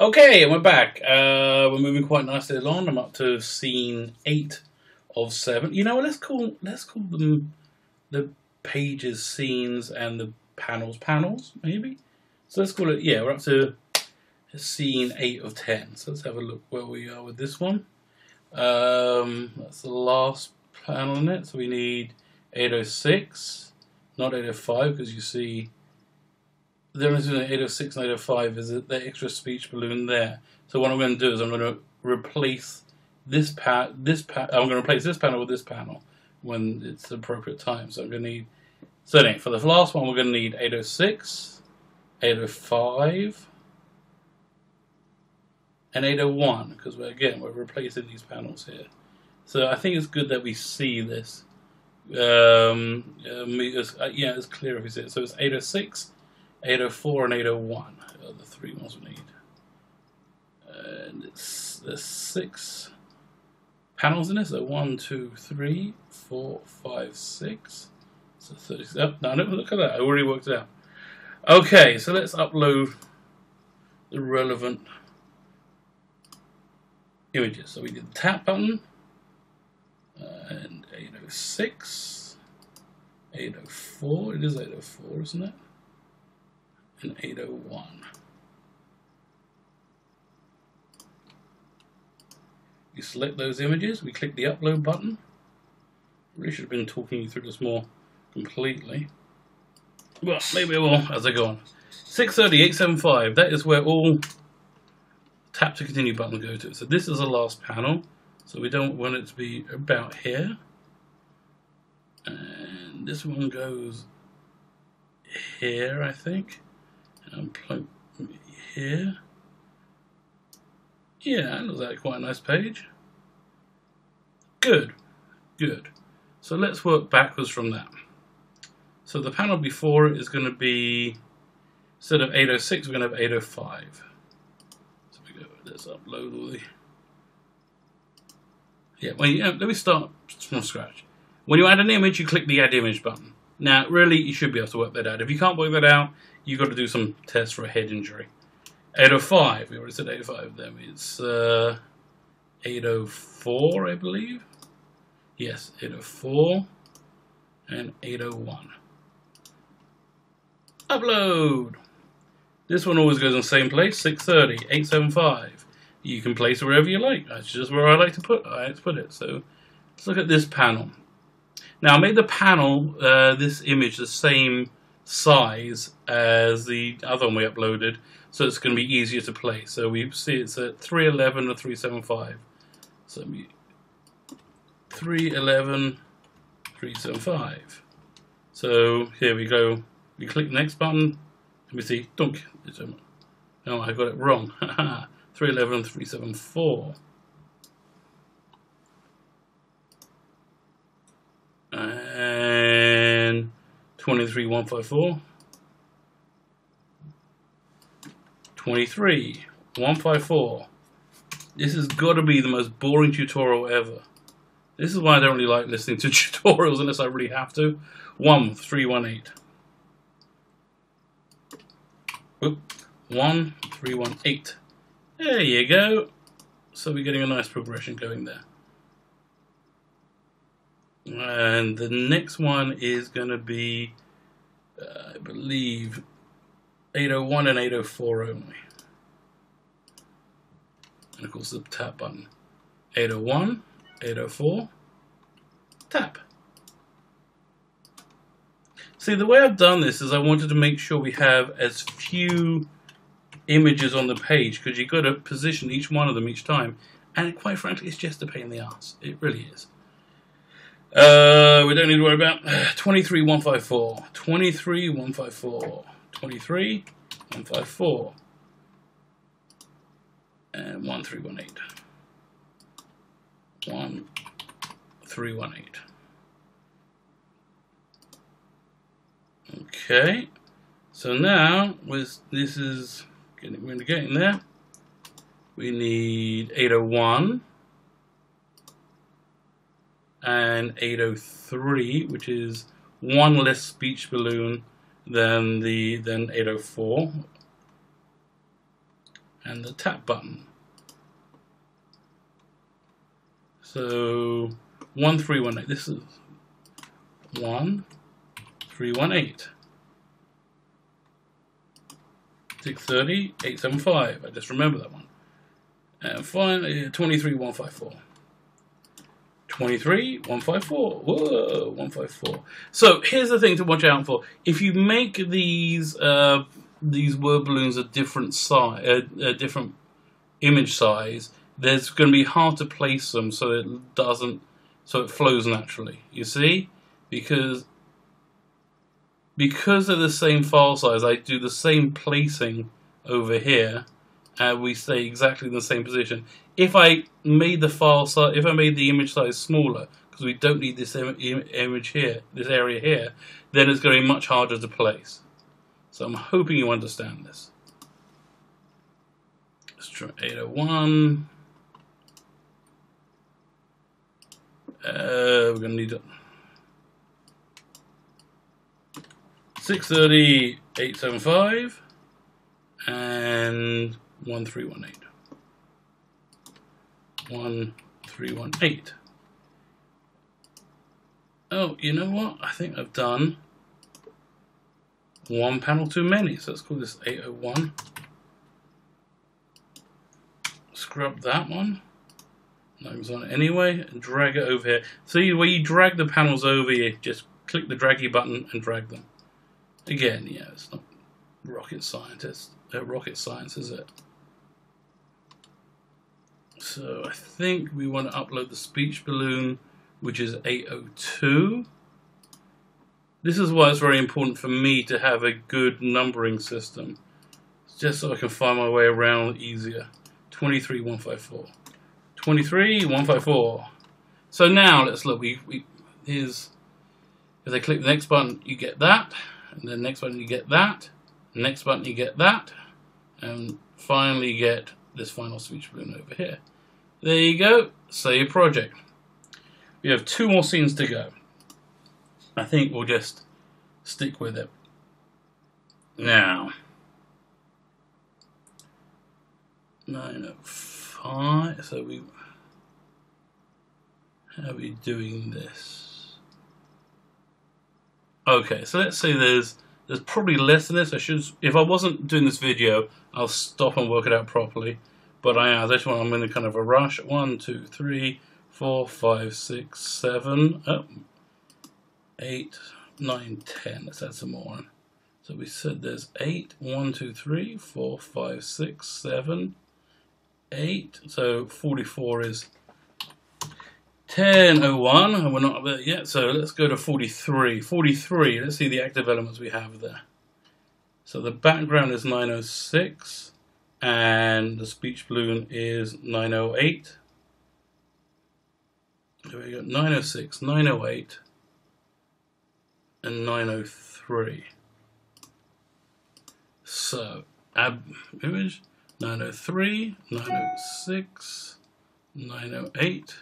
Okay, and we're back. We're moving quite nicely along. I'm up to scene 8 of 7. You know what? Let's call them the pages scenes and the panels, maybe. So let's call it. Yeah, we're up to scene 8 of 10. So let's have a look where we are with this one. That's the last panel in it. So we need 806, not 805, because you see. The difference between 806 and 805 is that the extra speech balloon there. So what I'm going to do is I'm going to replace this I'm going to replace this panel with this panel when it's the appropriate time. So I'm going to need. So anyway, for the last one, we're going to need 806, 805, and 801 because we're replacing these panels here. So I think it's good that we see this. It's clear if we see it. So it's 806. 804 and 801 are the three ones we need. And there's 6 panels in this. So 1, 2, 3, 4, 5, 6. So 36. Oh, no, look at that. I already worked it out. Okay, so let's upload the relevant images. So we did the tap button. And 806. 804. It is 804, isn't it? And 801. You select those images, we click the upload button. Really should have been talking you through this more completely. Well, maybe I will as I go on. 630, 875, that is where all tap to continue button go to. So this is the last panel, so we don't want it to be about here. And this one goes here, I think. And plug here. Yeah, that looks like quite a nice page. Good, good. So let's work backwards from that. So the panel before it is going to be, instead of 806, we're going to have 805. So we go, let's upload all the. Yeah, let me start from scratch. When you add an image, you click the Add Image button. Now, really, you should be able to work that out. If you can't work that out, you've got to do some tests for a head injury. 805, we already said 805, then it's 804, I believe. Yes, 804 and 801. Upload! This one always goes in the same place, 630, 875. You can place it wherever you like. That's just where I like to put it. So let's look at this panel. Now I made the panel, this image, the same size as the other one we uploaded, so it's going to be easier to place. So we see it's at 311 and 375. So 311, 375. So here we go. We click the next button, and we see, dunk. No, I got it wrong. 311, 374. And 23,154. 23,154. This has got to be the most boring tutorial ever. This is why I don't really like listening to tutorials unless I really have to. 1318. Oop. 1318. There you go. So we're getting a nice progression going there. And the next one is going to be, I believe, 801 and 804 only. And of course the tap button. 801, 804, tap. See, the way I've done this is I wanted to make sure we have as few images on the page, because you've got to position each one of them each time. And quite frankly, it's just a pain in the ass. It really is. We don't need to worry about 23,154, 23,154, 23,154, and 1318, 1318. Okay, so now with this is getting there. We need 801. And 803, which is one less speech balloon than 804. and the tap button. So 1318. This is 1318. 630, 875. I just remember that one. And finally 23154. 23154. Whoa, 154. So here's the thing to watch out for. If you make these word balloons a different size, a different image size, there's going to be hard to place them so it flows naturally. You see, because they're the same file size, I do the same placing over here, and we stay exactly in the same position. If I made the file size, if I made the image size smaller, because we don't need this image here, this area here, then it's going to be much harder to place. So I'm hoping you understand this. Let's try 801. We're going to need 630, 875, and 1318. 1318. Oh, you know what? I think I've done one panel too many, so let's call this 801. Scrub that one. That was on it anyway, and drag it over here. See, where you drag the panels over, you just click the draggy button and drag them. Again, yeah, it's not rocket science, is it? So I think we want to upload the speech balloon, which is 802. This is why it's very important for me to have a good numbering system, just so I can find my way around easier. 23154. 23154. So now let's look. Here's, if I click the next button, you get that, and then next button you get that, next button you get that, and finally you get this final speech balloon over here. There you go. Save project. We have 2 more scenes to go. I think we'll just stick with it. Now, 905. So how are we doing this? Okay, so let's say there's probably less than this. If I wasn't doing this video, I'll stop and work it out properly. But this one I'm in a kind of a rush. 1, 2, 3, 4, 5, 6, 7, 8, 9, 10. Let's add some more on. So we said there's 8. 1, 2, 3, 4, 5, 6, 7, 8. So 44 is 1001, and we're not up there yet. So let's go to 43. 43. Let's see the active elements we have there. So the background is 906. And the speech balloon is 908. There we go, 906, 908, and 903. So, add image, 903, 906, 908,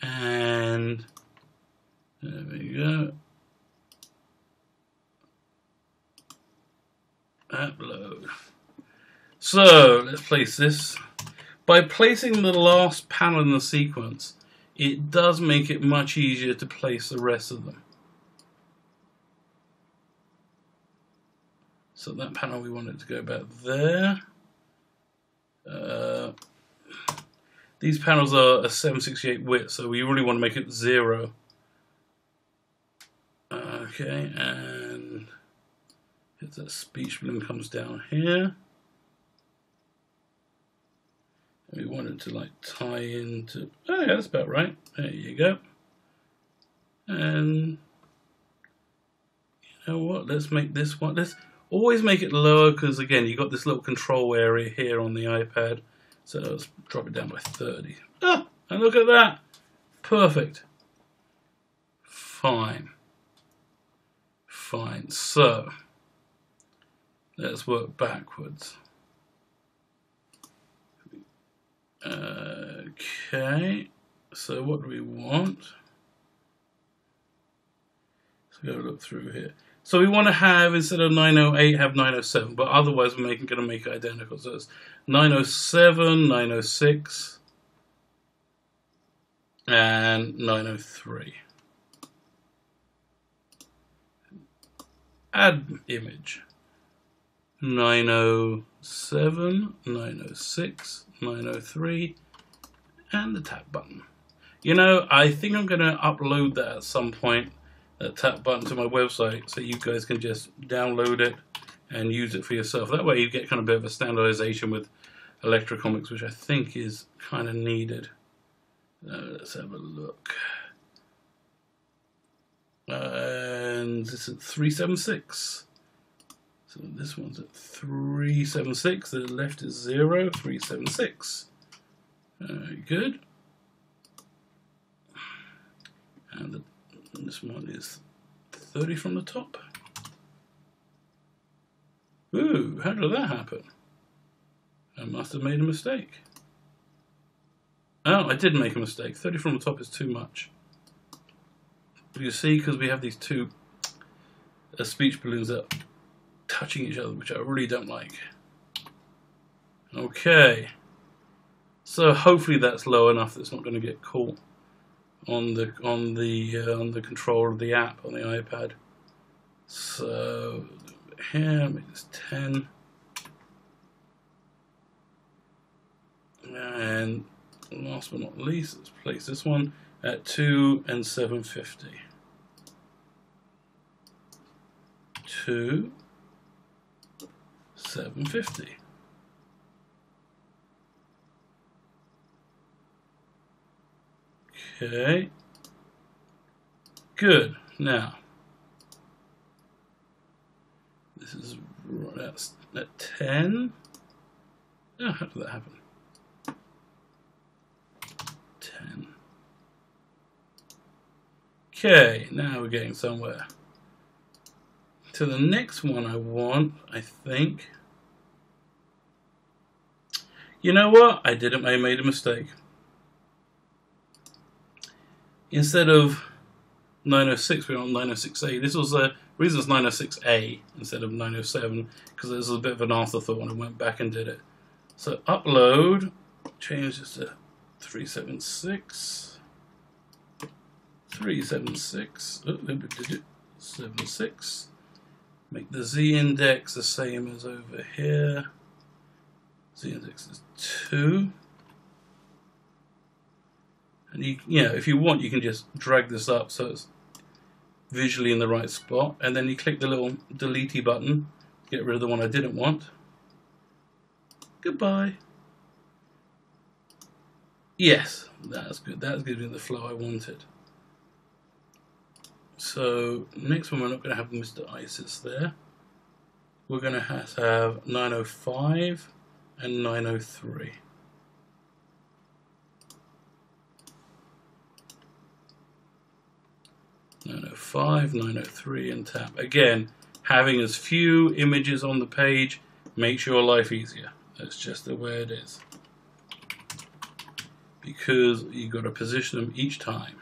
and there we go. Upload. So let's place this. By placing the last panel in the sequence, it does make it much easier to place the rest of them. So that panel, we want it to go about there. These panels are a 768 width, so we really want to make it 0. Okay, and if that speech balloon comes down here. We want it to like tie into, oh yeah, that's about right. There you go. And you know what, let's make this one, let's always make it lower, because again, you've got this little control area here on the iPad. So let's drop it down by 30. Oh, and look at that. Perfect. Fine. Fine. So let's work backwards. Okay, so what do we want? So go look through here. So we want to have, instead of 908, have 907, but otherwise we're going to make it identical. So it's 907, 906, and 903. Add image. 907, 906, 903, and the tap button. You know, I think I'm going to upload that at some point, that tap button, to my website, so you guys can just download it and use it for yourself. That way you get kind of a bit of a standardization with Electricomics, which I think is kind of needed. Let's have a look. And this is 376. So this one's at 376. The left is 0, 376. Good. And this one is 30 from the top. Ooh, how did that happen? I must have made a mistake. Oh, I did make a mistake. 30 from the top is too much. You see, because we have these two speech balloons that are touching each other, which I really don't like. Okay. So hopefully that's low enough that it's not going to get caught on the controller of the app on the iPad. So here, make this 10, and last but not least, let's place this one at 2 and 750. 2, 750. Okay. Good. Now, this is at 10. Oh, how did that happen? 10. Okay, now we're getting somewhere. To the next one I want, I think. You know what? I made a mistake. Instead of 906, we want 906A. This was the reason it's 906A instead of 907, because this was a bit of an afterthought when I went back and did it. So upload, change this to 376. 376. 76. Make the Z index the same as over here. Z index is 2. And you know, if you want, you can just drag this up so it's visually in the right spot, and then you click the little delete button, get rid of the one I didn't want. Goodbye. Yes, that's good. That's giving me the flow I wanted. So next one, we're not going to have Mr. Isis there. We're going to have 905 and 903. 905, 903, and tap. Again, having as few images on the page makes your life easier. That's just the way it is. Because you've got to position them each time.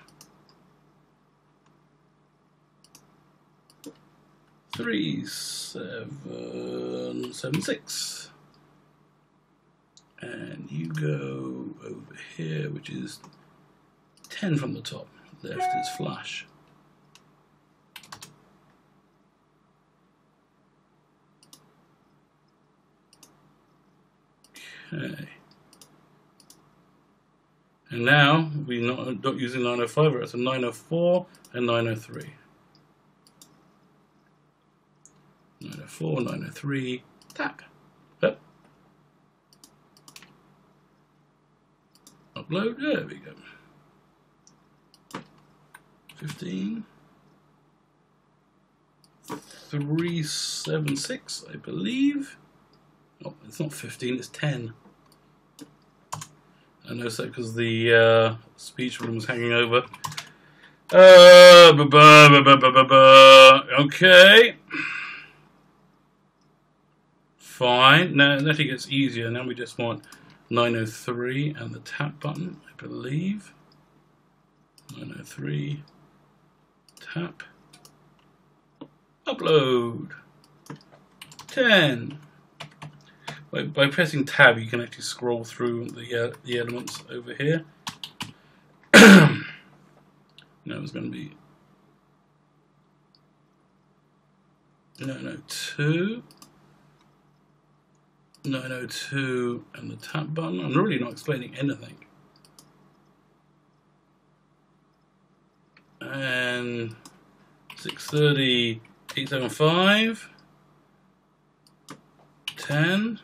3776. And you go over here, which is 10 from the top. Left is flush. Okay. And now we're not using 905, we're at 904 and 903. 904, 903, tap. Yep. Upload, there we go. 15. 376, I believe. Oh, it's not 15, it's 10. I noticed that because the speech room was hanging over. Okay. Fine. Now it actually gets easier. Now we just want 903 and the tap button, I believe. 903, tap. Upload. 10. By pressing tab, you can actually scroll through the elements over here. No, it's going to be 902. 902 and the tap button. I'm really not explaining anything. And 630, 875, 10.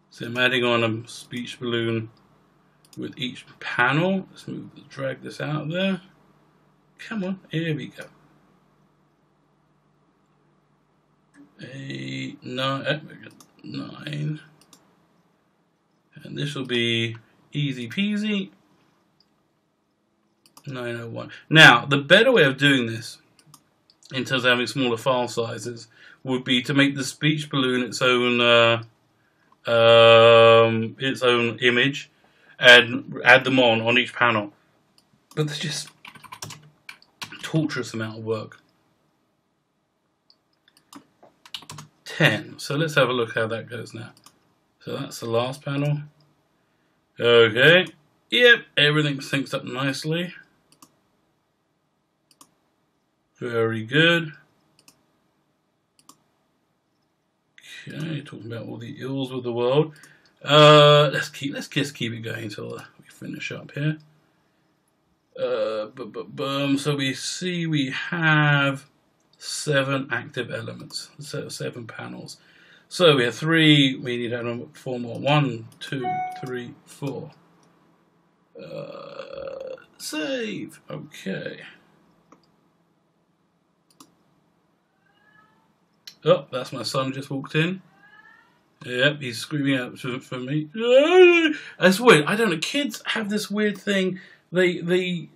So I'm adding on a speech balloon with each panel. Let's drag this out there. Come on, here we go. 8, 9, and this will be easy peasy. 901. Now, the better way of doing this, in terms of having smaller file sizes, would be to make the speech balloon its own image, and add them on each panel. But there's just a torturous amount of work. 10. So let's have a look how that goes now. So that's the last panel. Okay. Yep, everything syncs up nicely. Very good. Okay, talking about all the ills with the world. Let's just keep it going until we finish up here. So we see we have 7 active elements, so 7 panels. So we have 3. We need to add 4 more. 1, 2, 3, 4. Save. Okay. Oh, that's my son just walked in. Yep, he's screaming out for me. That's weird. I don't know. Kids have this weird thing. They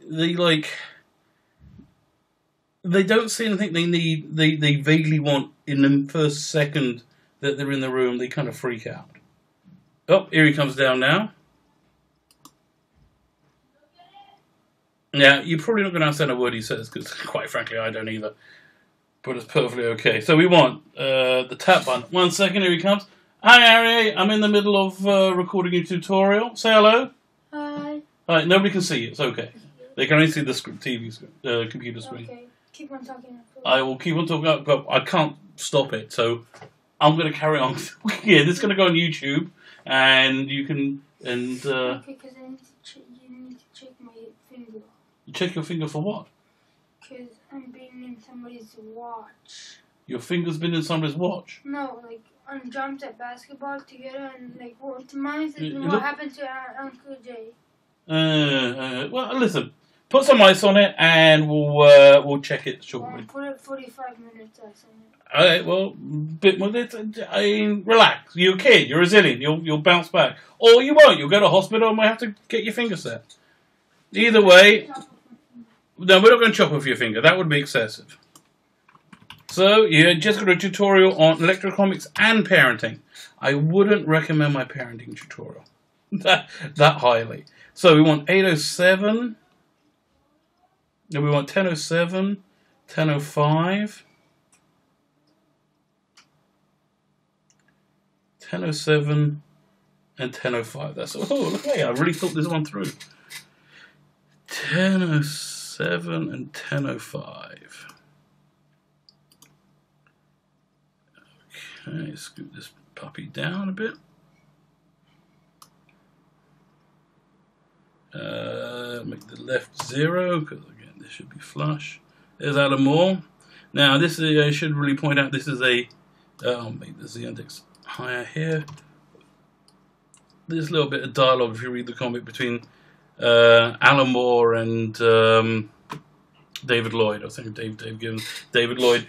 don't see anything they need. They vaguely want in the first second that they're in the room. They kind of freak out. Oh, here he comes down now. Now, you're probably not going to understand a word he says, because quite frankly, I don't either. But it's perfectly okay. So we want the tap button. 1 second, here he comes. Hi, Harry. I'm in the middle of recording a tutorial. Say hello. Hi. Alright, nobody can see you. It's okay. They can only see the TV screen, computer screen. Okay. Keep on talking. I will keep on talking, but I can't stop it. So I'm going to carry on. Yeah, this is going to go on YouTube, and you can Okay, because you need to check my finger. check your finger for what? Because I'm being in somebody's watch. Your finger's been in somebody's watch. No, like on jumped at basketball together, and like what mine is You what look- happened to Uncle Jay. Well, listen. Put some ice on it, and we'll check it shortly. Put it 45 minutes or something. Alright, well, bit more. I mean, relax. You're a kid. You're resilient. You'll bounce back, or you won't. You'll go to hospital and we'll have to get your finger set. Either way, no, we're not going to chop off your finger. That would be excessive. So you just got a tutorial on Electricomics and parenting. I wouldn't recommend my parenting tutorial that highly. So we want 807. Then we want 1007, 1005, 1007, and 1005. That's okay. I really thought this one through. 1007 and 1005. Okay, scoot this puppy down a bit. Make the left 0 because again this should be flush. There's Alan Moore. Now this is I should really point out this is a I'll make the Z index higher here. There's a little bit of dialogue if you read the comic between Alan Moore and David Lloyd. I think David Lloyd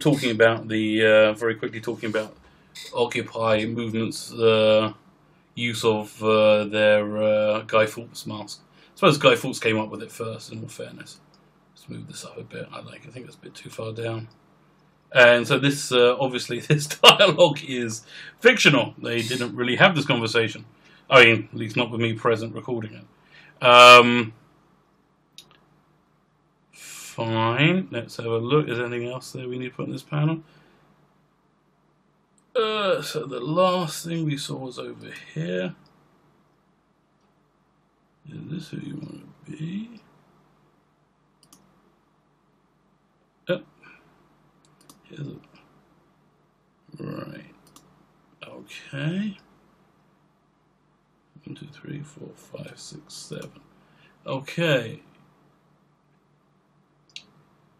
talking about the very quickly talking about Occupy movement's use of their Guy Fawkes mask. I suppose Guy Fawkes came up with it first, in all fairness. Let's move this up a bit. I think it's a bit too far down. And so this, obviously, this dialogue is fictional. They didn't really have this conversation. I mean, at least not with me present recording it. fine. Let's have a look. Is there anything else there we need to put in this panel? So the last thing we saw was over here. Is this who you want to be? Oh, here's a... Right. Okay. 1, 2, 3, 4, 5, 6, 7. Okay.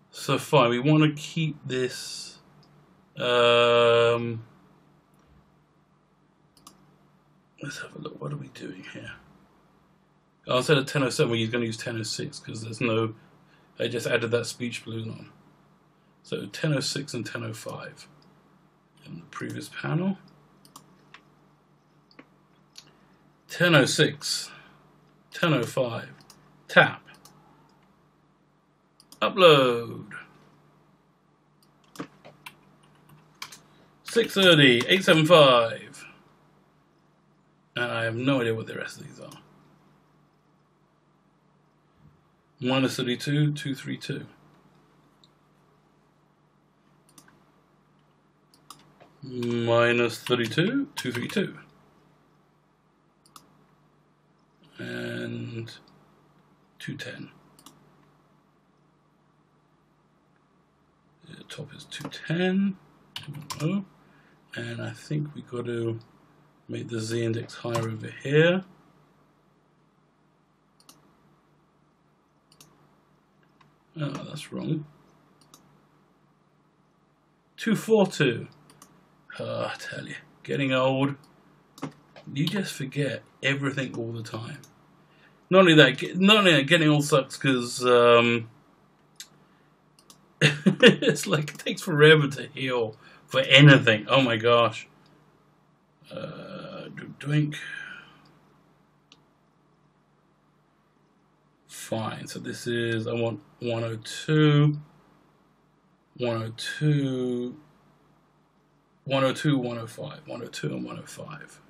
So fine. We want to keep this. Let's have a look. What are we doing here? Oh, instead of 1007, we're going to use 1006 because there's no. I just added that speech balloon on. So 1006 and 1005 in the previous panel. 1006, 1005, tap, upload. 630, 875. And I have no idea what the rest of these are. Minus 32, 232. Minus 32, 232. And 210. The top is 210. Oh. And I think we got to make the Z index higher over here. Oh, that's wrong. 242. Oh, I tell you, getting old. You just forget everything all the time. Not only that, getting old sucks because it's like it takes forever to heal for anything. Oh my gosh. Drink. Fine. So this is, I want 102, 102, 102, 105, 102 and 105.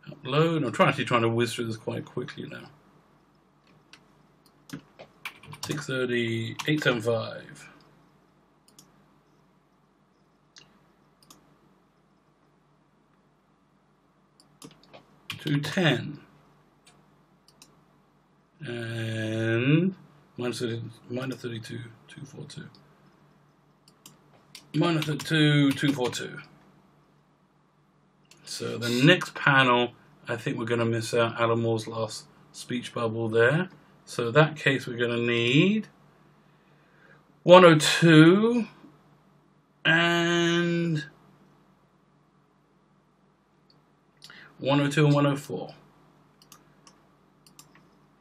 Upload. I'm actually trying to whiz through this quite quickly now. 630, 875. To 10 and minus 32, 242. Minus 32, 242. So the next panel, I think we're going to miss out Alan Moore's last speech bubble there. So in that case, we're going to need 102 and 102 and 104.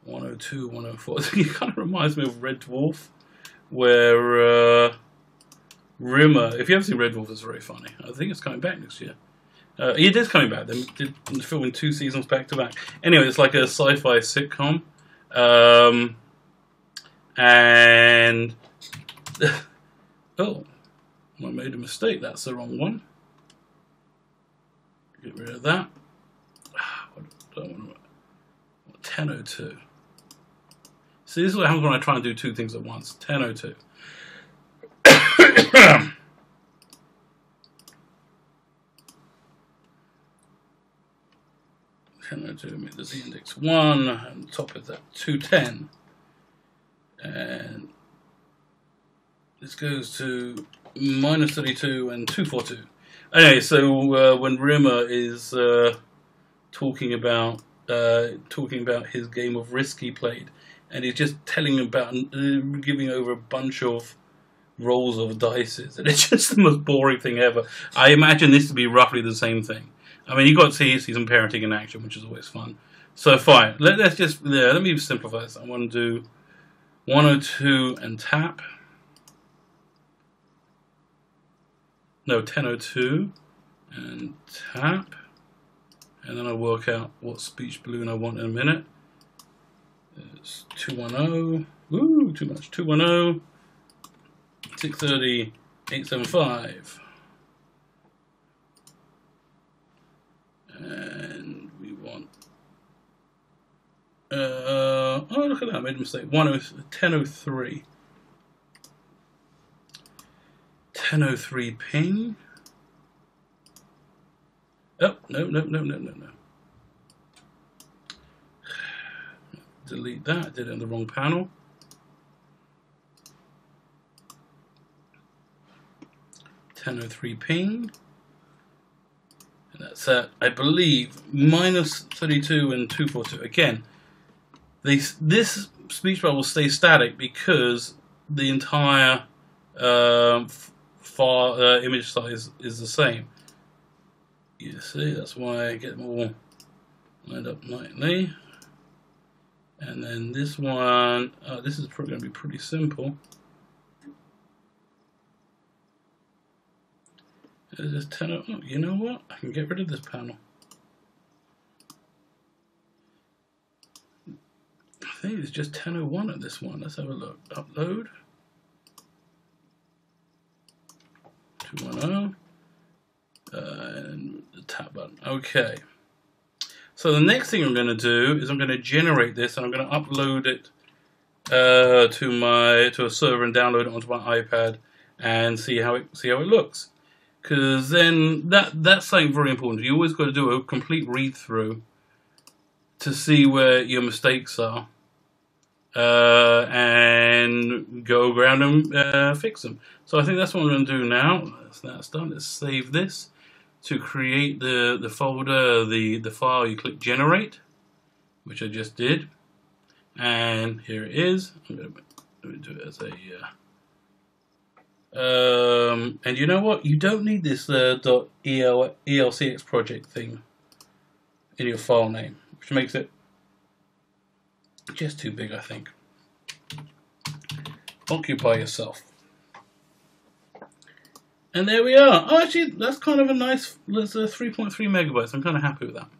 102, 104. It kind of reminds me of Red Dwarf, where Rimmer, if you haven't seen Red Dwarf, it's very funny. I think it's coming back next year. It is coming back. They did filming 2 seasons back to back. Anyway, it's like a sci-fi sitcom. And oh, I made a mistake. That's the wrong one. Get rid of that. 1002. See, this is what happens when I try and do 2 things at once. 1002. 1002, make the Z index 1, and top of that 210. And this goes to minus 32 and 242. Anyway, so when Rimmer is talking about his game of Risk he played, and he's just telling about giving over a bunch of rolls of dice, and it's just the most boring thing ever. I imagine this to be roughly the same thing. I mean, you got to see some parenting in action, which is always fun. So fine, let's just let me simplify this. I want to do 102 and tap. No, 1002 and tap. And then I'll work out what speech balloon I want in a minute. It's 210. Ooh, too much. 210, 630, 875. And we want Oh, look at that, I made a mistake. 1003. 1003 ping. Oh, no. Delete that, I did it on the wrong panel. 1003 ping. And that's at, I believe, minus 32 and 242. Again, this speech bar will stay static because the entire image size is the same. You see, that's why I get them all lined up nicely. And then this one, this is probably going to be pretty simple. It's just 10. Oh, you know what? I can get rid of this panel. I think it's just 1001 at this one. Let's have a look. Upload. 210. And the tab button. Okay. So the next thing I'm going to do is I'm going to generate this and I'm going to upload it to a server and download it onto my iPad and see how it looks. Because then that's something very important. You always got to do a complete read through to see where your mistakes are and go around and fix them. So I think that's what I'm going to do now. That's done. Let's save this. To create the folder, the file, you click generate, which I just did, and here it is. I'm going to do it as a and you know what? You don't need this .elcx project thing in your file name, which makes it just too big, I think. Occupy yourself. And there we are. Oh, actually, that's kind of a nice. That's 3.3 megabytes. I'm kind of happy with that.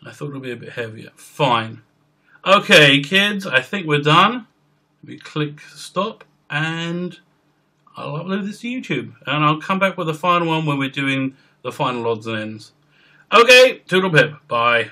I thought it would be a bit heavier. Fine. Okay, kids, I think we're done. We click stop, and I'll upload this to YouTube. And I'll come back with the final one when we're doing the final odds and ends. Okay, toodle pip. Bye.